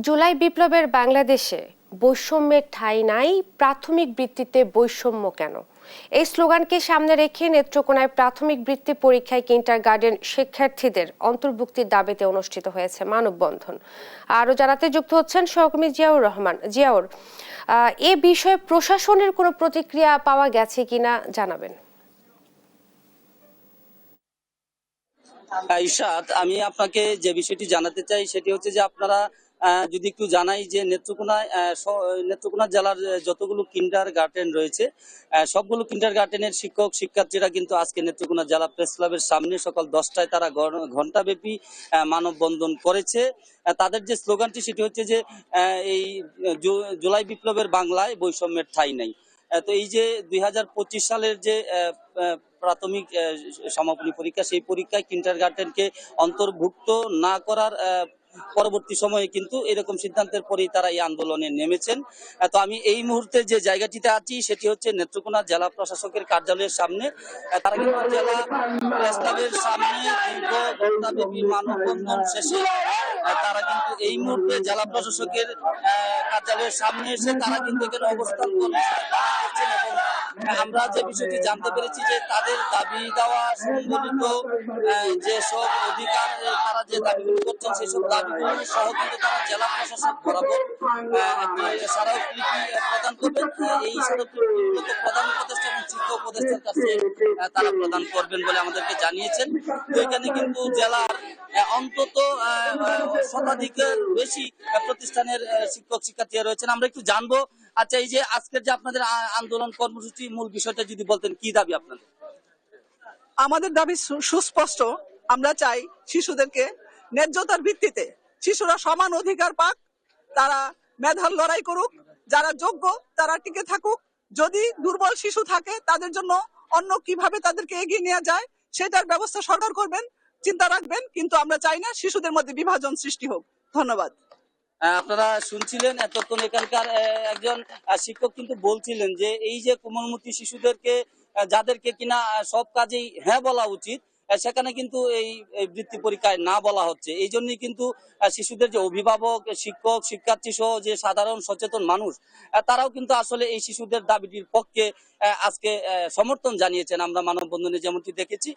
জুলাই বিপ্লবের বাংলাদেশে বৈষম্যের ঠাঁই নাই, প্রাথমিক বৃত্তিতে বৈষম্য কেন? এই স্লোগানকে সামনে রেখে নেত্রকোনায় প্রাথমিক বৃত্তি পরীক্ষায় কিন্ডারগার্টেন শিক্ষার্থীদের অন্তর্ভুক্তির দাবিতে অনুষ্ঠিত হয়েছে মানববন্ধন। আরও জানাতে যুক্ত হচ্ছেন সহকর্মী জিয়াউর রহমান। জিয়াউর, এ বিষয়ে প্রশাসনের কোনো প্রতিক্রিয়া পাওয়া গেছে কিনা জানাবেন। ইশরাত, আমি আপনাকে যে বিষয়টি জানাতে চাই সেটি হচ্ছে যে আপনারা যদি একটু জানাই যে নেত্রকোনা জেলার যতগুলো কিন্ডার গার্ডেন রয়েছে সবগুলো কিন্ডার গার্ডেনের শিক্ষক শিক্ষার্থীরা কিন্তু আজকে নেত্রকোনা জেলা প্রেস ক্লাবের সামনে সকাল 10টায় তারা ঘণ্টাব্যাপী মানববন্ধন করেছে। তাদের যে স্লোগানটি সেটি হচ্ছে যে এই জুলাই বিপ্লবের বাংলায় বৈষম্যের ঠাঁই নাই। তো এই যে 2025 সালের যে প্রাথমিক সমাপনী পরীক্ষা, সেই পরীক্ষায় কিন্ডারগার্টেনকে অন্তর্ভুক্ত না করার পরবর্তী সময়ে কিন্তু এরকম সিদ্ধান্তের পরেই তারা এই আন্দোলনে নেমেছেন। তো আমি এই মুহূর্তে যে জায়গাটিতে আছি সেটি হচ্ছে নেত্রকোনা জেলা প্রশাসকের কার্যালয়ের সামনে। তারা কিন্তু জেলা প্রেস ক্লাবের সামনে দীর্ঘ ঘণ্টাব্যাপী মানববন্ধন শেষে তারা কিন্তু এই মুহূর্তে জেলা প্রশাসকের কার্যালয়ের সামনে এসে তারা কিন্তু এখানে অবস্থান করছেন এবং আমরা যে বিষয়টি জানতে পেরেছি যে তাদের দাবি দেওয়া সম্বলিত যেসব অধিকার তারা যে দাবিগুলো করছেন সেসব দাবিগুলো সহ কিন্তু তারা জেলা প্রশাসক বরাবর একটি স্মারকলিপি প্রদান করবেন। এই স্মারকলিপি প্রধান উপদেষ্টা এবং শিক্ষা উপদেষ্টার কাছে তারা প্রদান করবেন বলে আমাদেরকে জানিয়েছেন। তো এখানে কিন্তু জেলার অন্তত শতাধিকের বেশি প্রতিষ্ঠানের শিক্ষক শিক্ষার্থীরা রয়েছেন। আমরা একটু জানবো, আচ্ছা এই যে আজকের যে আপনাদের আন্দোলন কর্মসূচি, মূল বিষয়টা যদি বলতেন, কি দাবি আপনাদের? আমাদের দাবি সুস্পষ্ট। আমরা চাই শিশুদেরকে ন্যায্যতার ভিত্তিতে শিশুরা সমান অধিকার পাক, তারা মেধার লড়াই করুক, যারা যোগ্য তারা টিকে থাকুক। যদি দুর্বল শিশু থাকে তাদের জন্য অন্য কিভাবে তাদেরকে এগিয়ে নেওয়া যায় সেটার ব্যবস্থা সরকার করবেন, চিন্তা রাখবেন, কিন্তু আমরা চাই না শিশুদের মধ্যে বিভাজন সৃষ্টি হোক। ধন্যবাদ। আপনারা শুনছিলেন এতক্ষণ এখানকার একজন শিক্ষক কিন্তু বলছিলেন যে এই যে কোমলমতি শিশুদেরকে যাদেরকে কিনা সব কাজেই হ্যাঁ বলা উচিত, সেখানে কিন্তু এই বৃত্তি পরীক্ষায় না বলা হচ্ছে। এই জন্যই কিন্তু শিশুদের যে অভিভাবক, শিক্ষক, শিক্ষার্থী সহ যে সাধারণ সচেতন মানুষ তারাও কিন্তু আসলে এই শিশুদের দাবিটির পক্ষে আজকে সমর্থন জানিয়েছেন। আমরা মানববন্ধনে যেমনটি দেখেছি।